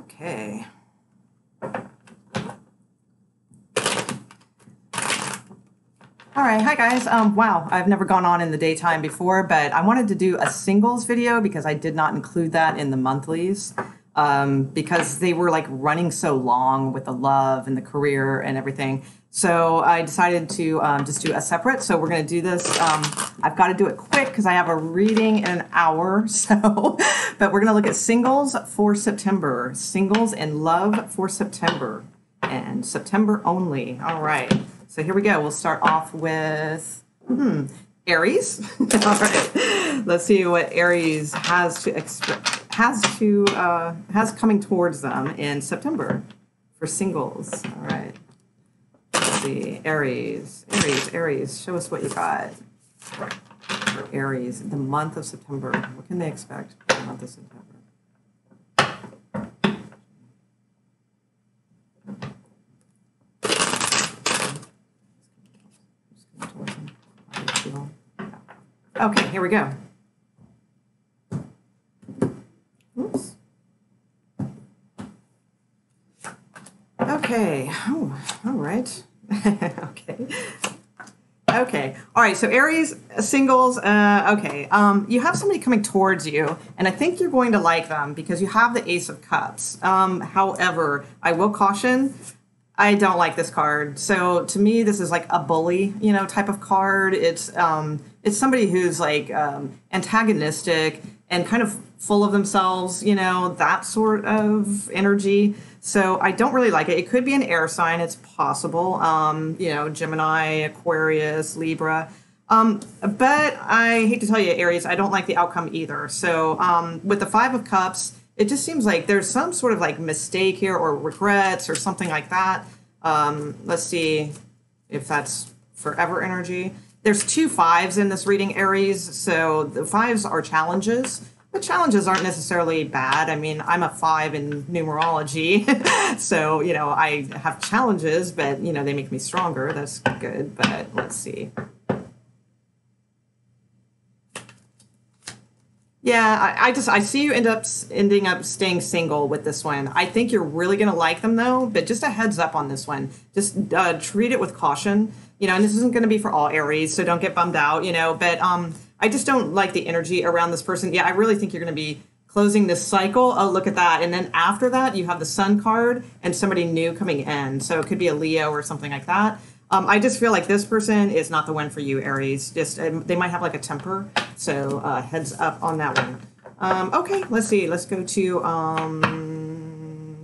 Okay. All right, hi guys. Wow, I've never gone on in the daytime before, but I wanted to do a singles video because I did not include that in the monthlies because they were like running so long with the love and the career and everything. So I decided to just do a separate. So we're going to do this. I've got to do it quick because I have a reading in an hour. So, but we're going to look at singles for September. Singles and love for September. And September only. All right. So here we go. We'll start off with Aries. All right. Let's see what Aries has coming towards them in September for singles. All right. Let's see. Aries. Show us what you got for Aries. The month of September. What can they expect for the month of September? Okay, here we go. Oops. Okay. Oh, all right. Okay. Okay. All right. So Aries singles. Okay. You have somebody coming towards you, and I think you're going to like them because you have the Ace of Cups. However, I will caution. I don't like this card. So to me, this is like a bully, type of card. It's somebody who's like antagonistic and kind of full of themselves, that sort of energy. So I don't really like it. It could be an air sign. It's possible, Gemini, Aquarius, Libra. But I hate to tell you, Aries, I don't like the outcome either. So with the Five of Cups, it just seems like there's some sort of like mistake here or regrets or something like that. Let's see if that's forever energy. There's 2 5s in this reading, Aries. So the 5s are challenges, but challenges aren't necessarily bad. I mean, I'm a 5 in numerology. So, I have challenges, but, they make me stronger. That's good. But let's see. Yeah, I see you ending up staying single with this one. I think you're really going to like them, though, but just a heads up on this one. Just treat it with caution, and this isn't going to be for all Aries, so don't get bummed out, but I just don't like the energy around this person. Yeah, I really think you're going to be closing this cycle. Oh, look at that. And then after that, you have the Sun card and somebody new coming in. So it could be a Leo or something like that. I just feel like this person is not the one for you, Aries. Just they might have like a temper, so heads up on that one. Okay, let's see. Let's go to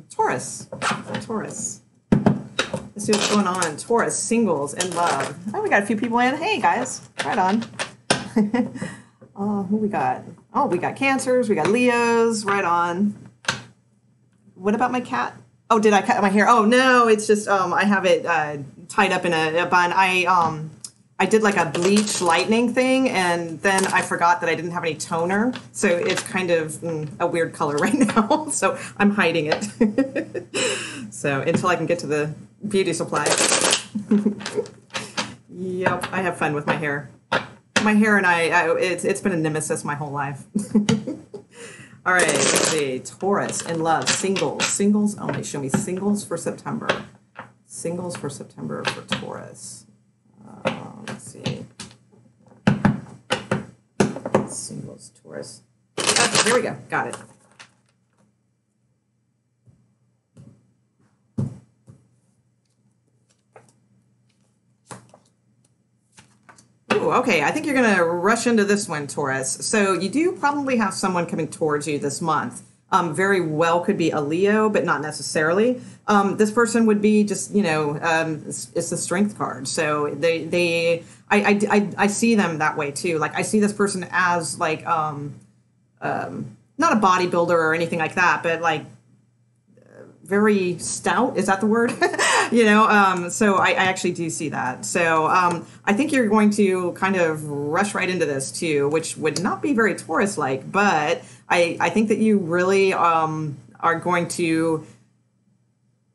Taurus. Let's see what's going on. Taurus, singles, and love. Oh, we got a few people in. Hey, guys. Right on. Who we got? Oh, we got Cancers. We got Leos. Right on. What about my cat? Oh, did I cut my hair? Oh, no. It's just I have it tied up in a bun. I did like a bleach lightning thing, and then I forgot that I didn't have any toner, so it's kind of a weird color right now. So I'm hiding it. So until I can get to the beauty supply. Yep, I have fun with my hair. My hair and it's been a nemesis my whole life. All right, let's see. Taurus and love, singles only. Show me singles for September. Singles for September for Taurus. Let's see. Singles, Taurus. Okay, here we go. Got it. Ooh, okay, I think you're going to rush into this one, Taurus. So you do probably have someone coming towards you this month. Very well could be a Leo, but not necessarily. This person would be just, it's a strength card. So I see them that way too. Like I see this person as like, not a bodybuilder or anything like that, but like very stout. Is that the word? So I actually do see that. So I think you're going to kind of rush right into this too, which would not be very Taurus-like, but I think that you really are going to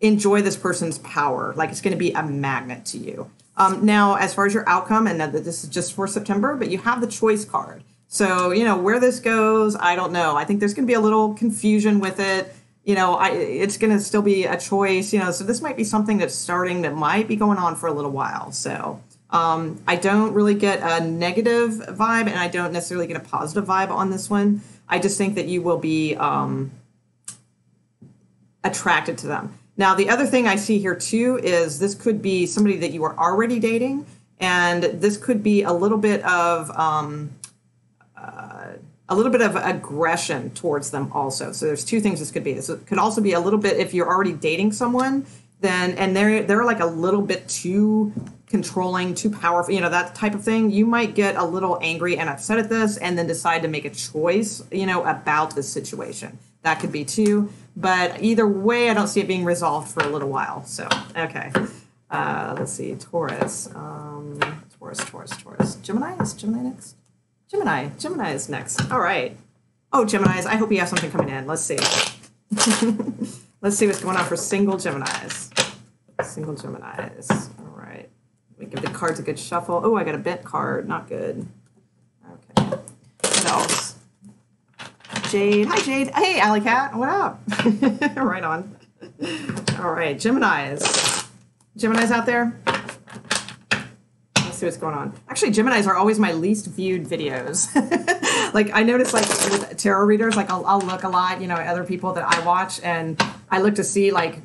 enjoy this person's power. Like it's going to be a magnet to you. Now, as far as your outcome, and this is just for September, but you have the choice card. So, where this goes, I don't know. I think there's going to be a little confusion with it. it's going to still be a choice, so this might be something that's starting that might be going on for a little while. So I don't really get a negative vibe, and I don't necessarily get a positive vibe on this one. I just think that you will be attracted to them. Now, the other thing I see here too is this could be somebody that you are already dating, and this could be a little bit of aggression towards them also. So there's two things this could be. This could also be a little bit if you're already dating someone, and they're like a little bit too controlling, too powerful, that type of thing. You might get a little angry and upset at this, and then decide to make a choice, about this situation. That could be too. But either way, I don't see it being resolved for a little while. So, okay. Let's see. Taurus. Taurus. Gemini? Is Gemini next? Gemini is next. All right. Oh, Geminis. I hope you have something coming in. Let's see. Let's see what's going on for single Geminis. All right. Let me give the cards a good shuffle. Oh, I got a bent card. Not good. Okay. What else? Jade. Hi, Jade. Hey, Alley Cat. What up? Right on. All right. Geminis out there? Let's see what's going on. Actually, Geminis are always my least viewed videos. Like, I notice, like, with tarot readers, like, I'll look a lot, at other people that I watch, and I look to see, like,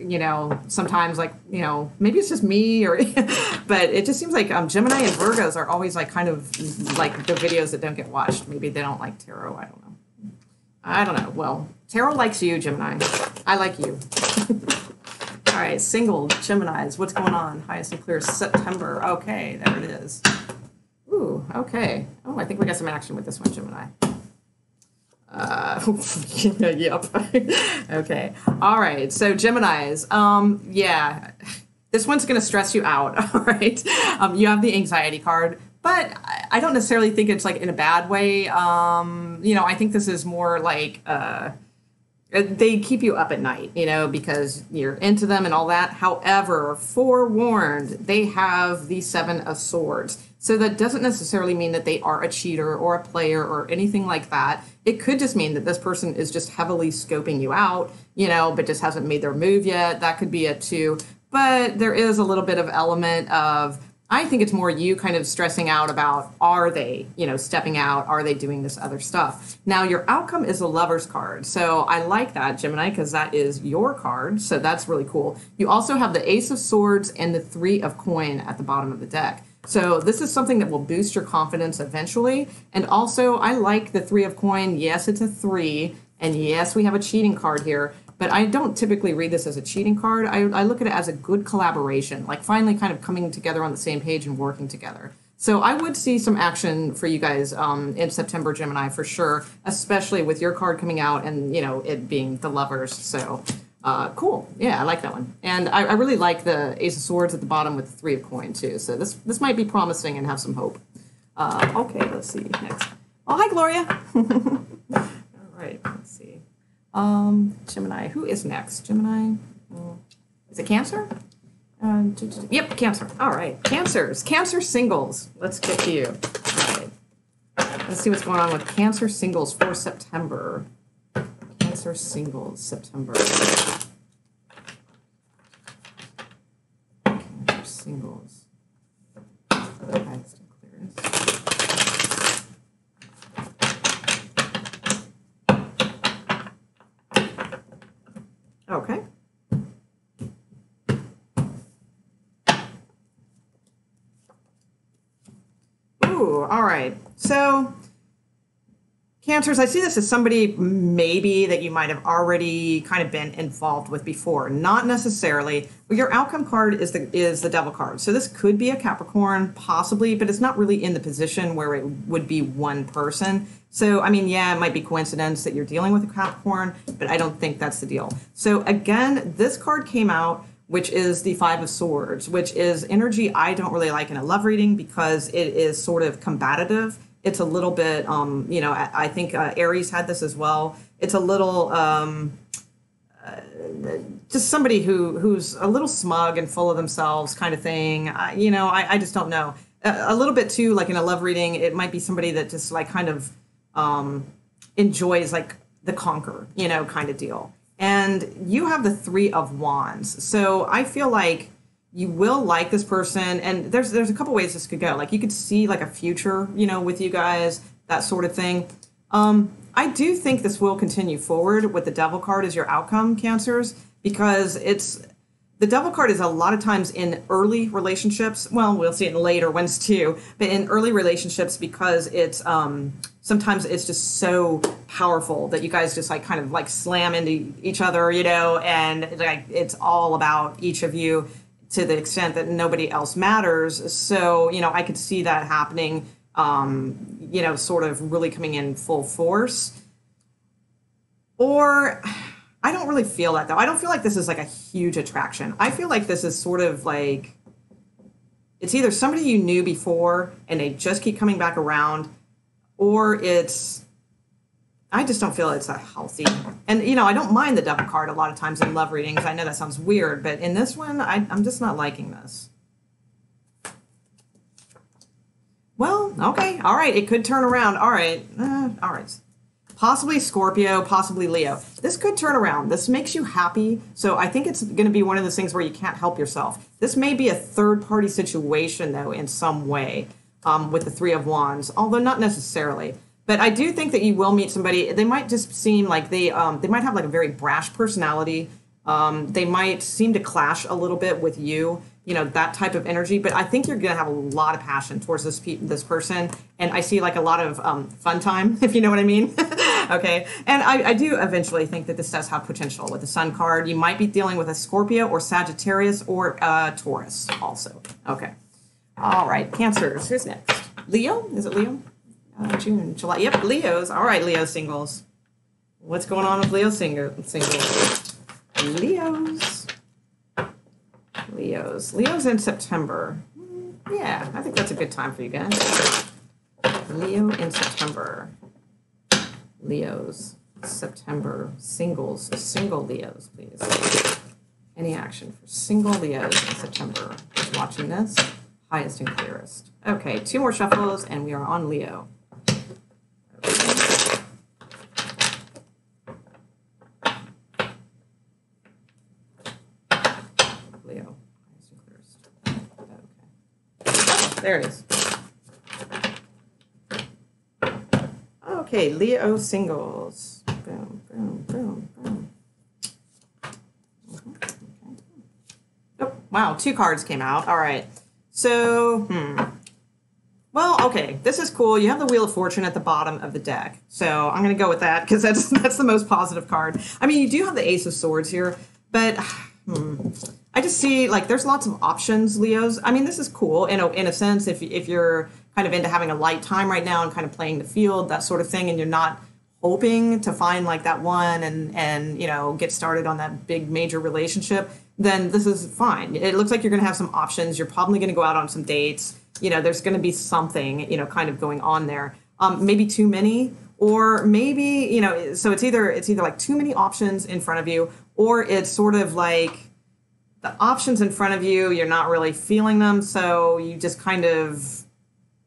sometimes, like, maybe it's just me, or, but it just seems like Gemini and Virgos are always, like, kind of, like, the videos that don't get watched. Maybe they don't like tarot. I don't know. Well, tarot likes you, Gemini. I like you. All right, single Geminis. What's going on? Highest and clearest September. Okay, there it is. Ooh, okay. Oh, I think we got some action with this one, Gemini. Yep. Okay. All right. So Geminis. Yeah, this one's going to stress you out. All right. You have the anxiety card, but I don't necessarily think it's like in a bad way. I think this is more like they keep you up at night, because you're into them and all that. However, forewarned, they have the Seven of Swords. So that doesn't necessarily mean that they are a cheater or a player or anything like that. It could just mean that this person is just heavily scoping you out, but just hasn't made their move yet. That could be it too. But there is a little bit of element of, I think it's more you kind of stressing out about, are they, stepping out? Are they doing this other stuff? Now, your outcome is a Lover's card. So I like that, Gemini, because that is your card. So that's really cool. You also have the Ace of Swords and the Three of Coin at the bottom of the deck. So this is something that will boost your confidence eventually. And also, I like the Three of Coin. Yes, it's a 3. And yes, we have a cheating card here. But I don't typically read this as a cheating card. I look at it as a good collaboration, like finally kind of coming together on the same page and working together. So I would see some action for you guys in September, Gemini, for sure, especially with your card coming out and, it being the Lovers. So cool. Yeah, I like that one. And I really like the Ace of Swords at the bottom with the Three of Coin, too. So this might be promising and have some hope. Okay, let's see. Next. Oh, hi, Gloria. All right, let's see. Gemini. Who is next? Gemini. Is it Cancer? Yep, Cancer. All right. Cancers. Cancer singles. Let's get to you. All right. Let's see what's going on with Cancer singles for September. Cancer singles, September. Cancer singles. Highest and clearest. Okay. Ooh, all right. So, Cancers, I see this as somebody maybe that you might have already kind of been involved with before. Not necessarily. Your outcome card is the Devil card. So this could be a Capricorn, possibly, but it's not really in the position where it would be one person. So, I mean, yeah, it might be coincidence that you're dealing with a Capricorn, but I don't think that's the deal. So, again, this card came out, which is the Five of Swords, which is energy I don't really like in a love reading because it is sort of combative. It's a little bit, I think Aries had this as well. It's a little, just somebody who's a little smug and full of themselves kind of thing. I just don't know. A little bit too, like in a love reading, it might be somebody that just like kind of enjoys like the conquer, kind of deal. And you have the Three of Wands. So I feel like you will like this person. And there's a couple ways this could go. Like you could see like a future, you know, with you guys, that sort of thing. I do think this will continue forward with the Devil card as your outcome, Cancers, because the Devil card is a lot of times in early relationships. Well, we'll see it in later ones too, but in early relationships because it's sometimes it's just so powerful that you guys just like kind of like slam into each other, you know, and like it's all about each of you to the extent that nobody else matters. So, you know, I could see that happening, you know, sort of really coming in full force. Or I don't really feel that, though. I don't feel like this is like a huge attraction. I feel like this is sort of like it's either somebody you knew before and they just keep coming back around, or I just don't feel it's that healthy. And, you know, I don't mind the Devil card a lot of times in love readings. I know that sounds weird, but in this one, I'm just not liking this. Well, okay, all right, it could turn around. All right, all right. Possibly Scorpio, possibly Leo. This could turn around. This makes you happy. So I think it's going to be one of those things where you can't help yourself. This may be a third-party situation, though, in some way with the Three of Wands, although not necessarily. But I do think that you will meet somebody. They might just seem like they might have like a very brash personality. They might seem to clash a little bit with you. You know, that type of energy, but I think you're going to have a lot of passion towards this person, and I see like a lot of fun time, if you know what I mean. Okay, and I do eventually think that this does have potential with the Sun card. You might be dealing with a Scorpio or Sagittarius or Taurus also. Okay, all right, Cancers. Who's next? Leo? Is it Leo? June, July. Yep, Leos. All right, Leo singles. What's going on with Leo singles? Leo's in September. Yeah, I think that's a good time for you guys. Leo in September. Leos, September, singles, single Leos, please. Any action for single Leos in September? Who's watching this? Highest and clearest. Okay, 2 more shuffles, and we are on Leo. There it is. Okay, Leo singles. Boom, boom, boom, boom. Okay. Oh, wow, 2 cards came out. All right. So, well, okay, this is cool. You have the Wheel of Fortune at the bottom of the deck. So I'm going to go with that because that's the most positive card. I mean, you do have the Ace of Swords here, but I just see, like, there's lots of options, Leos. I mean, this is cool in a sense if you're kind of into having a light time right now and kind of playing the field, that sort of thing, and you're not hoping to find, like, that one and you know, get started on that big major relationship, then this is fine. It looks like you're going to have some options. You're probably going to go out on some dates. You know, there's going to be something, you know, kind of going on there. Maybe too many, or maybe, you know, so it's either like too many options in front of you, or it's sort of like the options in front of you, you're not really feeling them, so you just kind of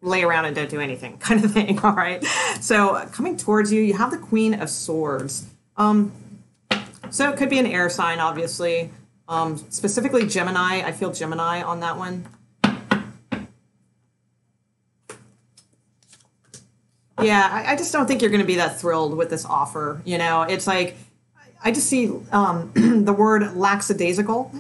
lay around and don't do anything kind of thing, all right? So coming towards you, you have the Queen of Swords. So it could be an air sign, obviously. Specifically Gemini. I feel Gemini on that one. Yeah, I just don't think you're going to be that thrilled with this offer. You know, it's like, I just see the word lackadaisical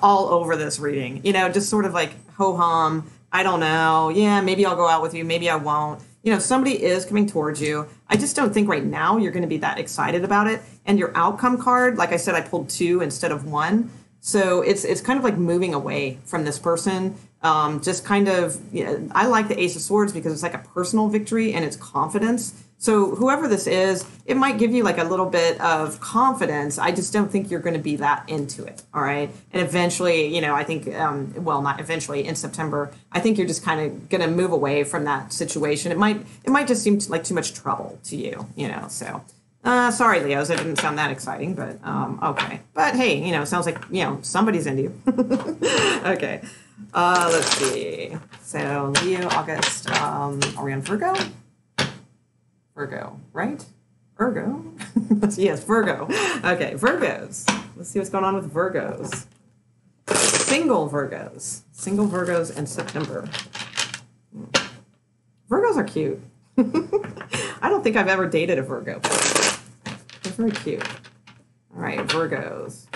all over this reading. You know, just sort of like ho-hum, I don't know, yeah, maybe I'll go out with you, maybe I won't. You know, somebody is coming towards you. I just don't think right now you're going to be that excited about it. And your outcome card, like I said, I pulled 2 instead of 1. So it's kind of like moving away from this person. Just kind of, you know, I like the Ace of Swords because it's like a personal victory and it's confidence. So whoever this is, it might give you like a little bit of confidence. I just don't think you're going to be that into it. All right. And eventually, you know, I think, well, not eventually, in September, I think you're just kind of going to move away from that situation. It might just seem like too much trouble to you, you know, so. Sorry, Leos, it didn't sound that exciting, but okay. But hey, you know, sounds like, you know, somebody's into you. Okay. Let's see. So Leo, August. Are we on Virgo? Virgo, right? Virgo. Yes, Virgo. Okay, Virgos. Let's see what's going on with Virgos. Single Virgos. Single Virgos in September. Virgos are cute. I don't think I've ever dated a Virgo. They're very cute. All right, Virgos.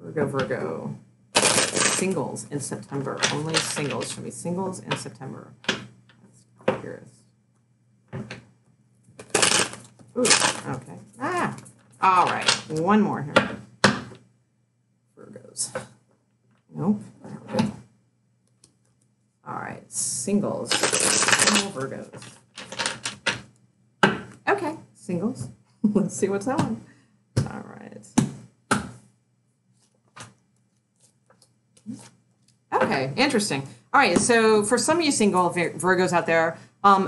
Virgo. Singles in September. Only singles. Show me singles in September. That's curious. Ooh, okay. Ah, all right. One more here. Virgos. Nope. All right, singles. Single Virgos. Okay, singles. Let's see what's on. All right. Okay, interesting. All right, so for some of you single Virgos out there,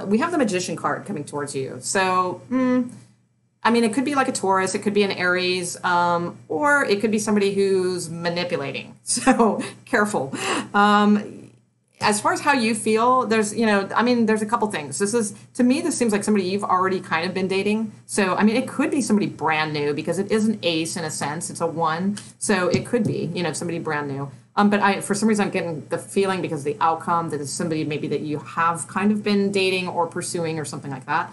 we have the Magician card coming towards you. So, I mean, it could be like a Taurus, it could be an Aries, or it could be somebody who's manipulating. So, careful. As far as how you feel, there's, there's a couple things. To me, this seems like somebody you've already kind of been dating. So, I mean, it could be somebody brand new because it is an ace in a sense. It's a 1. So it could be, somebody brand new. But for some reason, I'm getting the feeling because of the outcome that it's somebody maybe that you have kind of been dating or pursuing or something like that.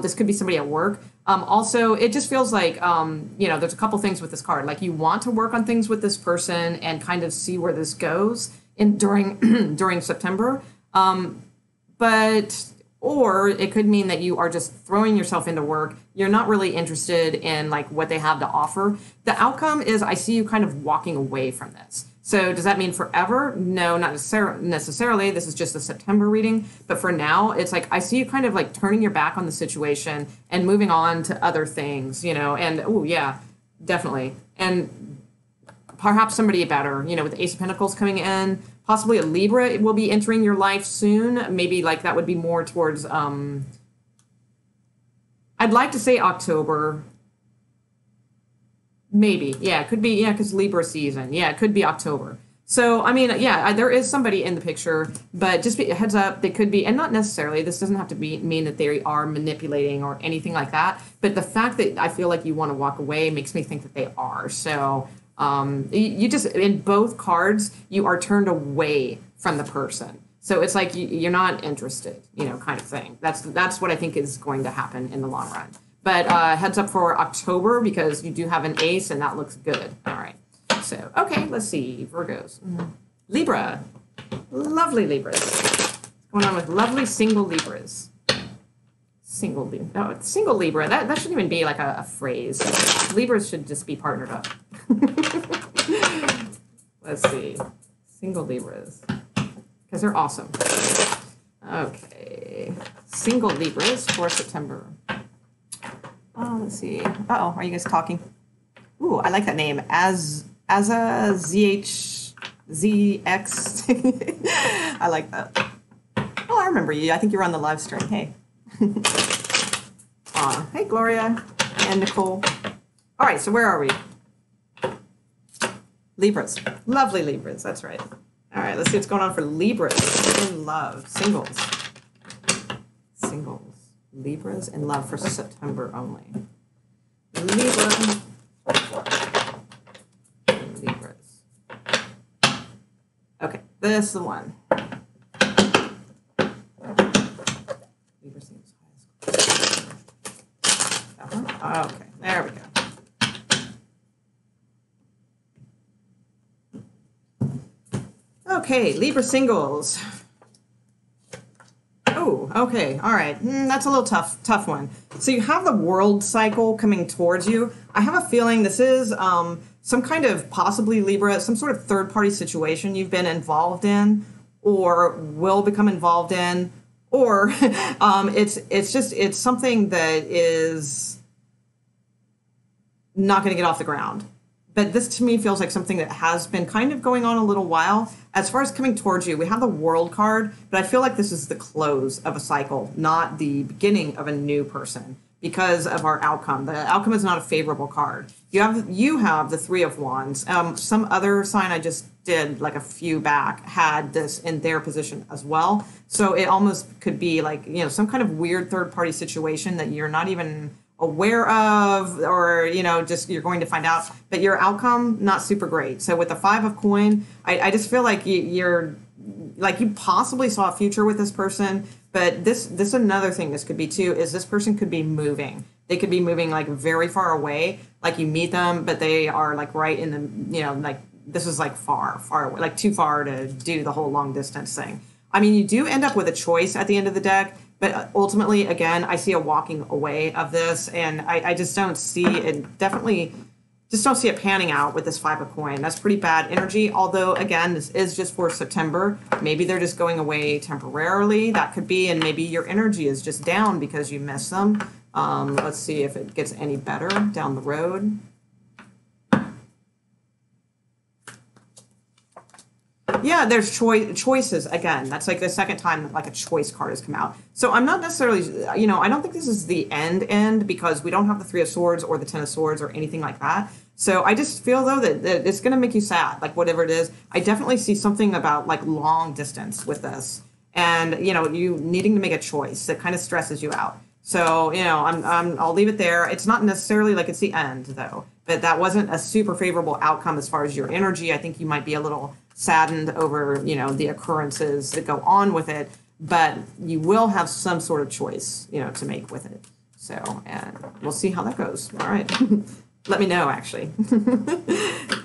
This could be somebody at work. Also, it just feels like, there's a couple things with this card. Like you want to work on things with this person and kind of see where this goes during September. Or it could mean that you are just throwing yourself into work. You're not really interested in like what they have to offer. The outcome is I see you kind of walking away from this. So does that mean forever? No, not necessarily. This is just a September reading. But for now, it's like I see you kind of like turning your back on the situation and moving on to other things, and oh yeah, definitely. And perhaps somebody better, with the Ace of Pentacles coming in, possibly a Libra will be entering your life soon. Maybe like that would be more towards, I'd like to say October. Maybe. Yeah, it could be, because Libra season. Yeah, it could be October. So, I mean, yeah, there is somebody in the picture, but just be heads up, they could be, and not necessarily, this doesn't have to mean that they are manipulating or anything like that, but the fact that I feel like you want to walk away makes me think that they are. So, you just, in both cards, you are turned away from the person. So it's like you're not interested, kind of thing. That's what I think is going to happen in the long run. But heads up for October because you do have an ace and that looks good. All right. So, okay, let's see. Virgos. Libra. Lovely Libras. What's going on with lovely single Libras? Single Libra. That shouldn't even be like a phrase. Libras should just be partnered up. Let's see. Single Libras. Because they're awesome. Okay. Single Libras for September. Oh, let's see. Uh-oh, are you guys talking? Ooh, I like that name. As a ZX. I like that. Oh, I remember you. I think you were on the live stream. Hey. Hey, Gloria and Nicole. All right, so where are we? Libras. Lovely Libras. That's right. All right, let's see what's going on for Libras in love. Singles. Libras in love for September only. Libras. Okay, this is the one. Libra seems highest. Okay, there we go. Okay, Libra singles. Oh, okay, all right. That's a little tough one. So you have the world cycle coming towards you. I have a feeling this is some kind of possibly Libra, some sort of third-party situation you've been involved in or will become involved in, or it's something that is not going to get off the ground. But this to me feels like something that has been kind of going on a little while. As far as coming towards you, we have the World card, but I feel like this is the close of a cycle, not the beginning of a new person. because of our outcome. The outcome is not a favorable card. You have the Three of Wands. Some other sign I just did like a few back had this in their position as well. So it almost could be like, you know, some kind of weird third party situation that you're not even aware of, or, you know, just you're going to find out. But your outcome, not super great. So with the Five of Coin, I just feel like you're like you possibly saw a future with this person. But this another thing this could be too is this person could be moving. They could be moving like very far away. Like you meet them, but they are like right in the, you know, like this is like far away, like too far to do the whole long distance thing. I mean, you do end up with a choice at the end of the deck, but ultimately, again, I see a walking away of this, and I just don't see it, definitely just don't see it panning out with this Five of Coin. That's pretty bad energy, although, again, this is just for September. Maybe they're just going away temporarily. That could be, and maybe your energy is just down because you miss them. Let's see if it gets any better down the road. Yeah, there's choices again. That's like the second time that like a choice card has come out. So I'm not necessarily, you know, I don't think this is the end because we don't have the Three of Swords or the Ten of Swords or anything like that. So I just feel though that it's going to make you sad, like whatever it is. I definitely see something about like long distance with this, and you know, you needing to make a choice that kind of stresses you out. So you know, I'll leave it there. It's not necessarily like it's the end though, but that wasn't a super favorable outcome as far as your energy. I think you might be a little saddened over, you know, the occurrences that go on with it, but you will have some sort of choice, you know, to make with it. So, and we'll see how that goes. All right. Let me know, actually.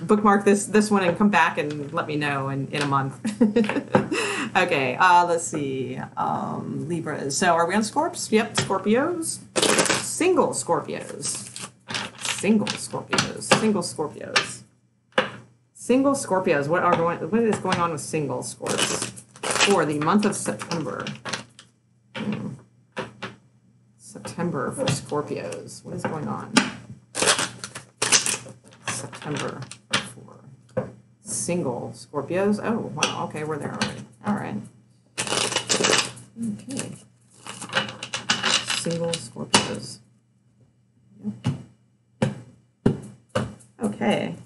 Bookmark this one and come back and let me know in a month. Okay, let's see. Libras. So are we on Scorps? Yep, Scorpios. Single Scorpios. Single Scorpios. Single Scorpios. Single Scorpios. What is going on with single Scorps for the month of September? September for Scorpios. What is going on? September for single Scorpios. Oh, wow. Okay, we're there already. All right. Okay. Single Scorpios. Yep. Okay.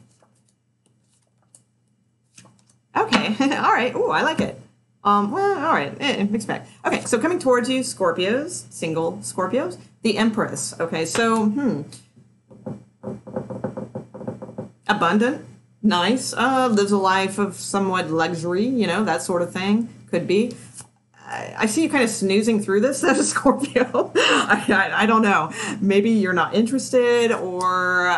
Okay, all right. Ooh, I like it. Well, all right. Mixed bag. Okay, so coming towards you, Scorpios, single Scorpios. The Empress. Okay, so, abundant, nice, lives a life of somewhat luxury, you know, that sort of thing. Could be. I see you kind of snoozing through this as a Scorpio. I don't know. Maybe you're not interested, or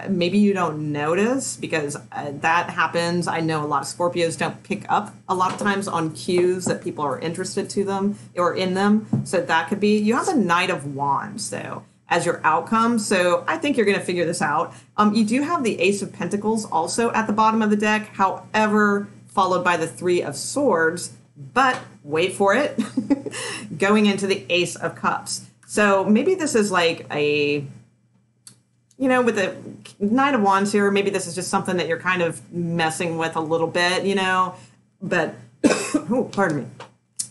maybe you don't notice, because that happens. I know a lot of Scorpios don't pick up a lot of times on cues that people are interested to them or in them. So that could be. You have the Knight of Wands, though, as your outcome. So I think you're going to figure this out. You do have the Ace of Pentacles also at the bottom of the deck, however, followed by the Three of Swords. But wait for it, going into the Ace of Cups. So maybe this is like a, you know, with the Knight of Wands here, maybe this is just something that you're kind of messing with a little bit, you know, but, oh, pardon me.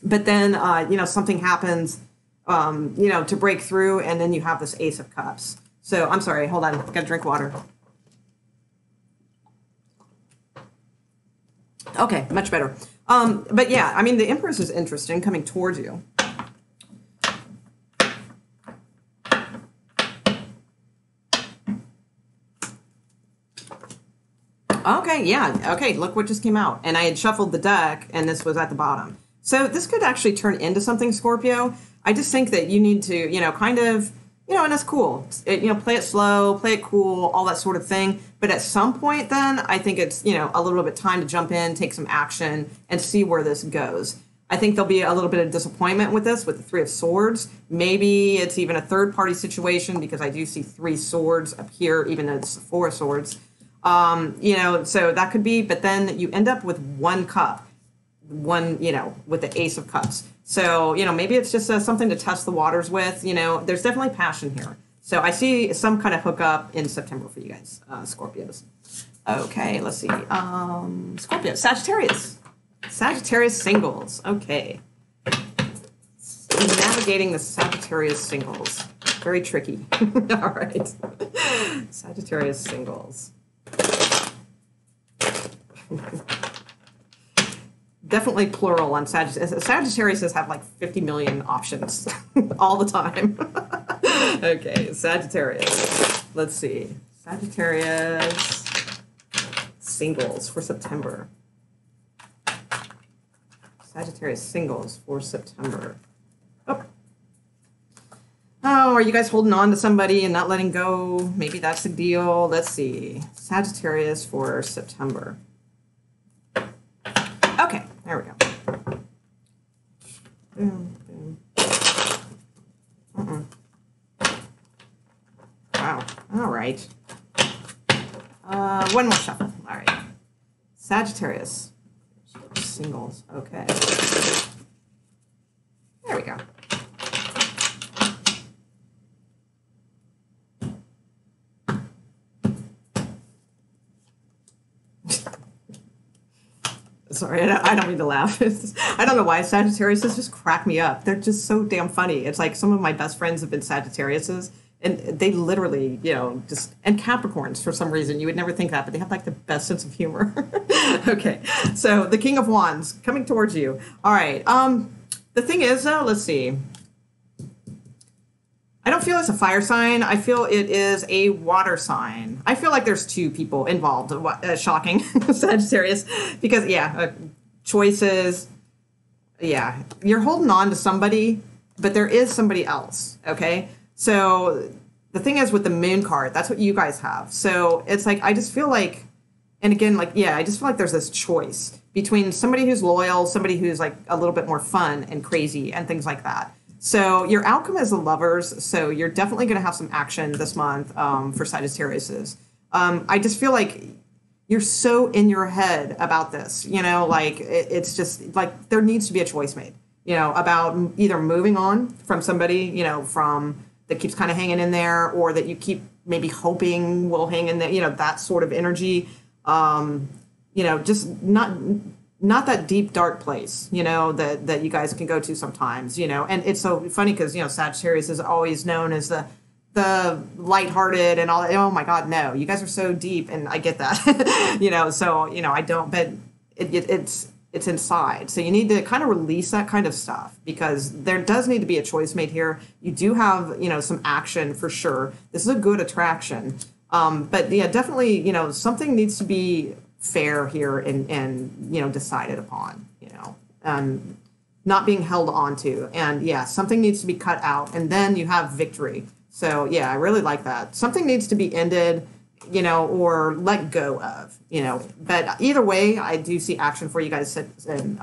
But then, you know, something happens, you know, to break through, and then you have this Ace of Cups. So I'm sorry, hold on, I've got to drink water. Okay, much better. But yeah, I mean, the Empress is interesting coming towards you. Okay, yeah. Okay, look what just came out. And I had shuffled the deck, and this was at the bottom. So this could actually turn into something, Scorpio. I just think that you need to, you know, kind of, you know, and that's cool. You know, play it slow, play it cool, all that sort of thing. But at some point then, I think it's, you know, a little bit time to jump in, take some action, and see where this goes. I think there'll be a little bit of disappointment with this, with the Three of Swords. Maybe it's even a third-party situation, because I do see Three Swords up here, even though it's Four of Swords. You know, so that could be, but then you end up with one cup, you know, with the Ace of Cups. So, you know, maybe it's just something to test the waters with. You know, there's definitely passion here. So I see some kind of hookup in September for you guys, Scorpios. Okay, let's see. Scorpio, Sagittarius. Sagittarius singles. Okay. Navigating the Sagittarius singles. Very tricky. All right. Sagittarius singles. Definitely plural on Sagittarius. Sagittarius have like 50 million options all the time. Okay, Sagittarius. Let's see. Sagittarius singles for September. Sagittarius singles for September. Oh. Oh, are you guys holding on to somebody and not letting go? Maybe that's the deal. Let's see. Sagittarius for September. Okay, there we go. Boom, boom. Wow. All right. One more shuffle. All right. Sagittarius. Singles. Okay. There we go. Sorry, I don't mean to laugh. I don't know why Sagittariuses just crack me up. They're just so damn funny. It's like some of my best friends have been Sagittariuses, and they literally, and Capricorns for some reason. You would never think that, but they have like the best sense of humor. Okay, so the King of Wands coming towards you. All right. The thing is, though, let's see. I don't feel it's a fire sign. I feel it is a water sign. I feel like there's two people involved. Shocking, Sagittarius, because choices. Yeah, you're holding on to somebody, but there is somebody else. Okay, so the thing is with the Moon card, that's what you guys have. So it's like I just feel like, and again, I just feel like there's this choice between somebody who's loyal, somebody who's like a little bit more fun and crazy and things like that. So your outcome is the Lovers, so you're definitely going to have some action this month for Sagittariuses. I just feel like you're so in your head about this, it's just like there needs to be a choice made, about either moving on from somebody, from that keeps kind of hanging in there, or that you keep maybe hoping will hang in there, that sort of energy, just not that deep, dark place, that you guys can go to sometimes, and it's so funny because, Sagittarius is always known as the lighthearted and all that. Oh my God, no, you guys are so deep, and I get that, I don't, but it's inside. So you need to kind of release that kind of stuff because there does need to be a choice made here. You do have, some action for sure. This is a good attraction. But yeah, definitely, something needs to be fair here and decided upon, not being held onto, and something needs to be cut out, and then you have victory. So I really like that. Something needs to be ended, or let go of, but either way, I do see action for you guys in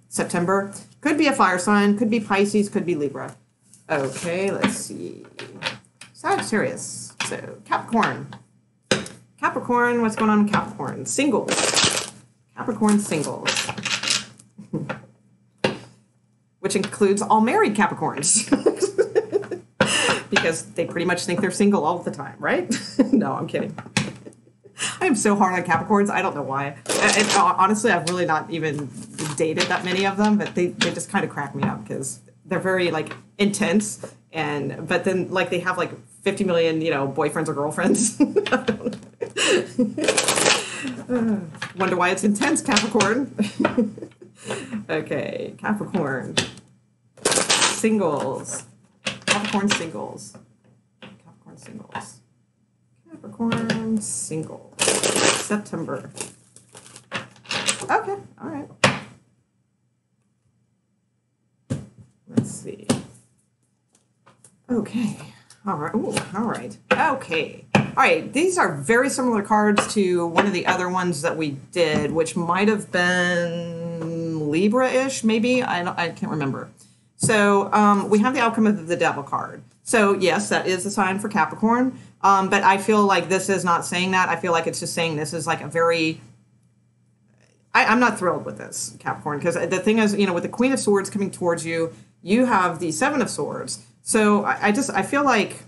September. Could be a fire sign, could be Pisces, could be Libra. Okay, let's see. Sagittarius. So Capricorn. Capricorn, what's going on in Capricorn? Singles. Capricorn singles. Which includes all married Capricorns. Because they pretty much think they're single all the time, right? No, I'm kidding. I am so hard on Capricorns. I don't know why. Honestly, I've really not even dated that many of them, but they just kind of crack me up because they're very intense, but then they have 50 million boyfriends or girlfriends. Wonder why it's intense, Capricorn. Okay, Capricorn singles. Capricorn singles. Capricorn singles. Capricorn singles. September. Okay, all right. Let's see. Okay. All right. Ooh, all right. Okay. All right. These are very similar cards to one of the other ones that we did, which might have been Libra-ish, maybe. I can't remember. So we have the outcome of the Devil card. So yes, that is the sign for Capricorn. But I feel like this is not saying that. I feel like it's just saying this is a very... I'm not thrilled with this, Capricorn, because the thing is, with the Queen of Swords coming towards you, you have the Seven of Swords. So I feel like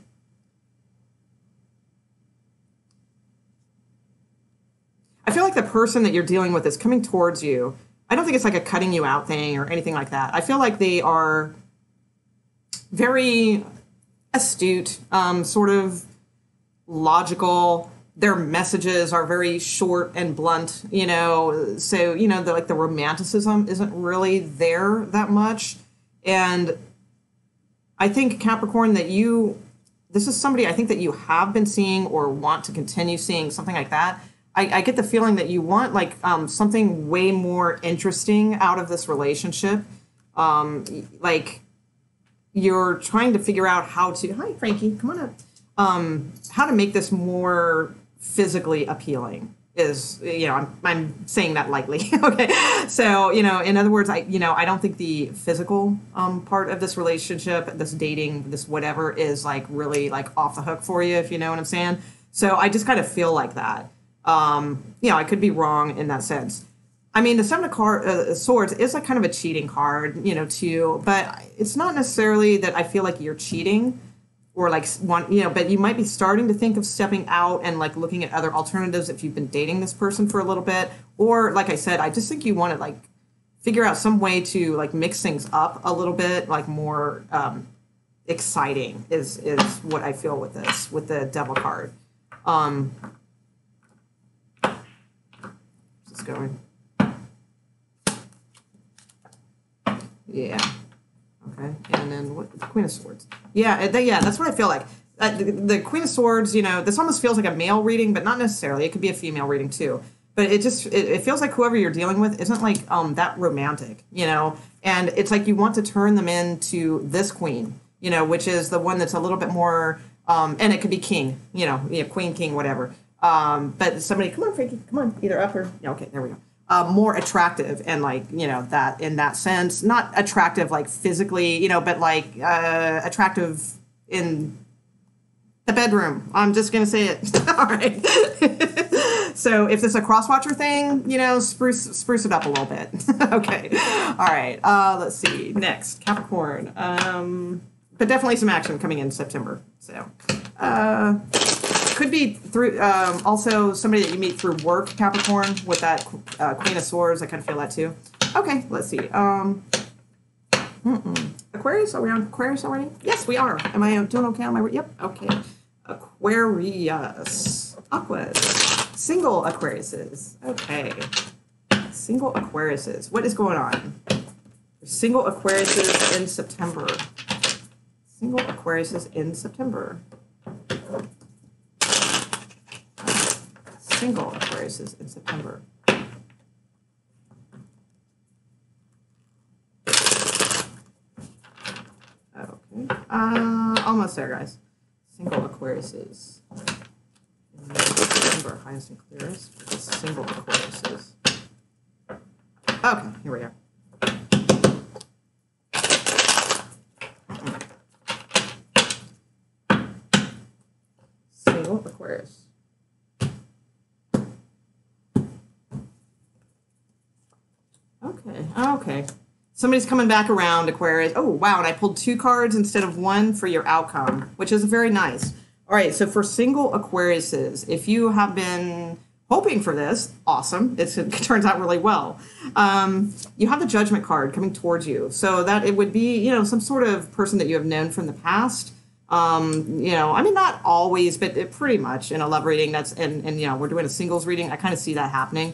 the person that you're dealing with is coming towards you. I don't think it's a cutting you out thing or anything like that. I feel like they are very astute, sort of logical. Their messages are very short and blunt, you know, so, you know, the romanticism isn't really there that much. And I think Capricorn, this is somebody I think that you have been seeing or want to continue seeing, something like that. I get the feeling that you want like something way more interesting out of this relationship. Like you're trying to figure out how to, hi Frankie, come on up. How to make this more physically appealing is, you know, I'm saying that lightly. Okay. So, you know, in other words, I don't think the physical part of this relationship, this dating, this whatever is like really like off the hook for you, if you know what I'm saying. So I just kind of feel like that. You know, I could be wrong in that sense. I mean, the Seven of Swords is like kind of a cheating card, you know, too, but it's not necessarily that I feel like you're cheating. Or like one, you know, but you might be starting to think of stepping out and like looking at other alternatives if you've been dating this person for a little bit. Or like I said, I just think you want to like figure out some way to like mix things up a little bit, like more exciting is what I feel with this, with the Devil card. Just going. Yeah. Okay, and then what? The Queen of Swords. Yeah, that's what I feel like. The Queen of Swords, you know, this almost feels like a male reading, but not necessarily. It could be a female reading too. But it feels like whoever you're dealing with isn't like that romantic, you know. And it's like you want to turn them into this queen, you know, which is the one that's a little bit more, and it could be king, you know, queen, king, whatever. But somebody, come on, Frankie, come on, either up or yeah, okay, there we go. More attractive and like, you know, that in that sense, not attractive like physically, you know, but like attractive in the bedroom. I'm just going to say it. All right. So if this is a cross-watcher thing, you know, spruce it up a little bit. Okay. All right. Let's see. Next, Capricorn. But definitely some action coming in September. So could be through also somebody that you meet through work, Capricorn, with that Queen of Swords. I kind of feel that too. Okay, let's see. Aquarius, are we on Aquarius already? Yes, we are. Am I doing okay on my... Yep, okay. Aquarius. Aquas. Single Aquariuses. Okay. Single Aquariuses. What is going on? Single Aquariuses in September. Single Aquariuses in September. Single Aquariuses in September. Okay. Almost there, guys. Single Aquariuses. In September, highest and clearest. For the single Aquariuses. Okay, here we are. Single Aquarius. Okay. Somebody's coming back around, Aquarius. Oh, wow, and I pulled 2 cards instead of 1 for your outcome, which is very nice. All right, so for single Aquariuses, if you have been hoping for this, awesome. It turns out really well. You have the Judgment card coming towards you. So that it would be, you know, some sort of person that you have known from the past. You know, I mean, not always, but pretty much in a love reading. And you know, we're doing a singles reading. I kind of see that happening.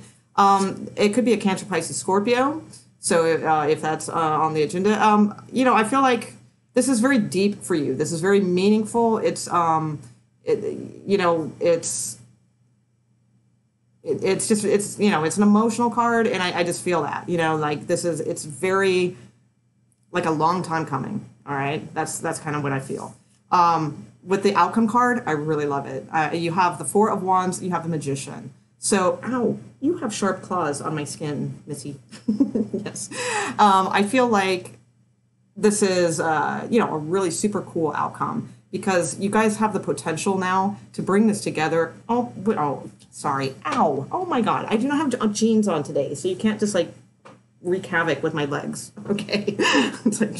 It could be a Cancer, Pisces, Scorpio. So if that's on the agenda, you know, I feel like this is very deep for you. This is very meaningful. It's, you know, it's just, you know, it's an emotional card. And I just feel that, you know, like it's very like a long time coming. All right. That's kind of what I feel. With the outcome card, I really love it. You have the 4 of Wands, you have the Magician. So, ow, you have sharp claws on my skin, Missy. Yes. I feel like this is, you know, a really super cool outcome because you guys have the potential now to bring this together. Oh, sorry. Ow. Oh, my God. I do not have jeans on today, so you can't just, like, wreak havoc with my legs. Okay. It's like,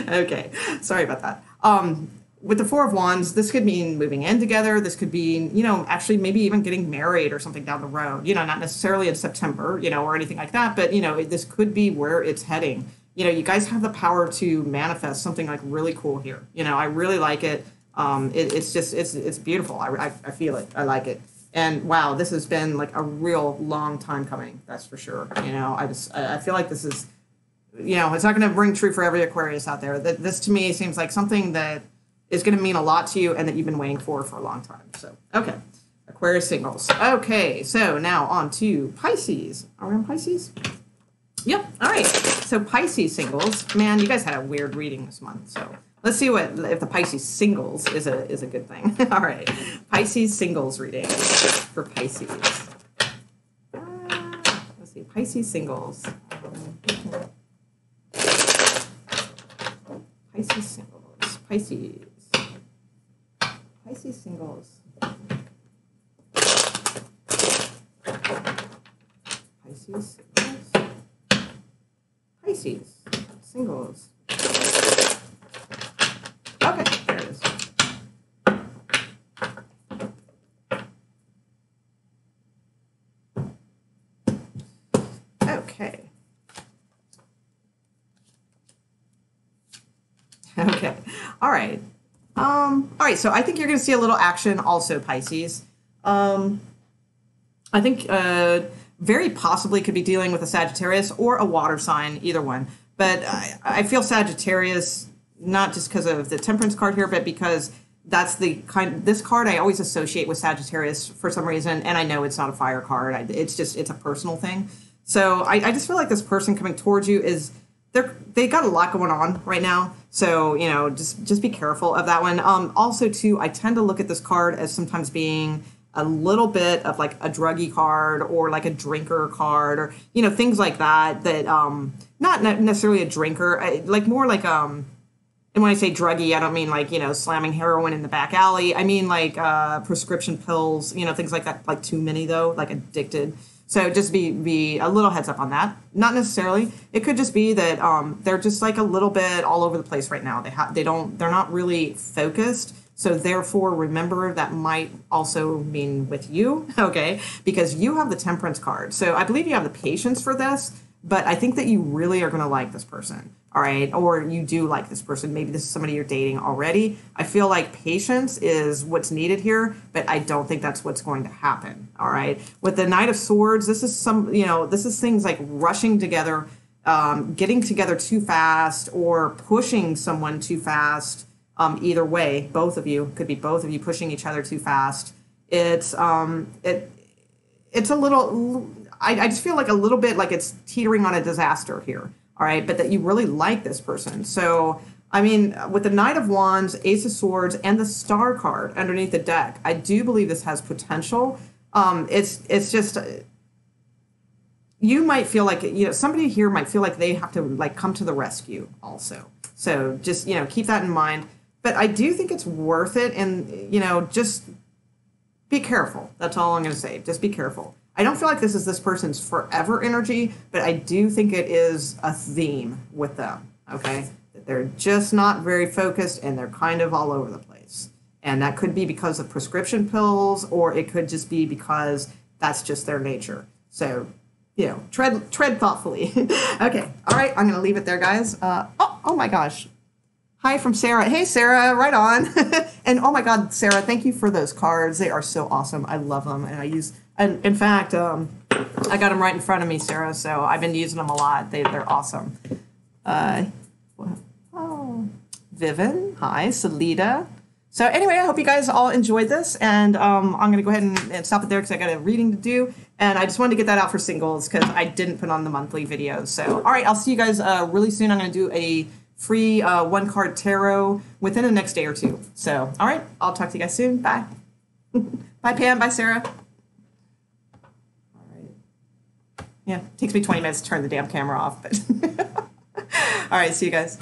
okay. Sorry about that. With the 4 of Wands, this could mean moving in together. This could be, you know, actually maybe even getting married or something down the road. You know, not necessarily in September, you know, or anything like that. But, you know, this could be where it's heading. you know, you guys have the power to manifest something like really cool here. You know, I really like it. It's just, it's beautiful. I feel it. I like it. And wow, this has been like a real long time coming. That's for sure. You know, I feel like this is, you know, it's not going to ring true for every Aquarius out there. This to me seems like something that is going to mean a lot to you and that you've been waiting for a long time. So, okay. Aquarius singles. Okay, so now on to Pisces. Are we on Pisces? Yep. All right. So Pisces singles. Man, you guys had a weird reading this month. So let's see if the Pisces singles is a good thing. All right. Pisces singles reading for Pisces. Let's see. Pisces singles. Pisces singles. Pisces. Pisces singles. Pisces singles. Pisces singles. Okay, there it is. Okay. Okay. All right. All right. So I think you're going to see a little action also, Pisces. I think very possibly could be dealing with a Sagittarius or a water sign, either one. But I feel Sagittarius, not just because of the Temperance card here, but because that's the this card I always associate with Sagittarius for some reason. And I know it's not a fire card. It's a personal thing. So I just feel like this person coming towards you is, they got a lot going on right now. So, you know, just be careful of that one. Also, too, I tend to look at this card as sometimes being a little bit of like a druggy card or like a drinker card or, you know, things like that, not necessarily a drinker, like more like, and when I say druggy, I don't mean like, you know, slamming heroin in the back alley. I mean like prescription pills, you know, things like that, like too many though, like addicted. So just be a little heads up on that. Not necessarily. It could just be that they're just like a little bit all over the place right now. They're not really focused. So therefore, remember that might also mean with you, okay? Because you have the Temperance card. So I believe you have the patience for this, but I think that you really are going to like this person, all right? Or you do like this person. Maybe this is somebody you're dating already. I feel like patience is what's needed here, but I don't think that's what's going to happen, all right? With the Knight of Swords, this is this is things like rushing together, getting together too fast, or pushing someone too fast. Either way, both of you, could be both of you pushing each other too fast. It's it's a little, I just feel like a little bit like it's teetering on a disaster here, all right? But that you really like this person. So, I mean, with the Knight of Wands, Ace of Swords, and the Star card underneath the deck, I do believe this has potential. It's just, you might feel like, you know, somebody here might feel like they have to like come to the rescue also. So just, you know, keep that in mind. But I do think it's worth it, and, you know, just be careful. That's all I'm going to say. Just be careful. I don't feel like this is this person's forever energy, but I do think it is a theme with them, okay? That they're just not very focused, and they're kind of all over the place. And that could be because of prescription pills, or it could just be because that's just their nature. So, you know, tread thoughtfully. Okay. All right. I'm going to leave it there, guys. Oh my gosh. Hi from Sarah. Hey, Sarah, right on. And oh my God, Sarah, thank you for those cards. They are so awesome. I love them. And in fact, I got them right in front of me, Sarah. So I've been using them a lot. They're awesome. Vivian. Hi, Salida. So anyway, I hope you guys all enjoyed this. And I'm going to go ahead and stop it there because I got a reading to do. And I just wanted to get that out for singles because I didn't put on the monthly videos. So, all right, I'll see you guys really soon. I'm going to do a free one-card tarot within the next day or two. So, all right, I'll talk to you guys soon. Bye. Bye, Pam. Bye, Sarah. All right. Yeah, it takes me 20 minutes to turn the damn camera off. But all right, see you guys.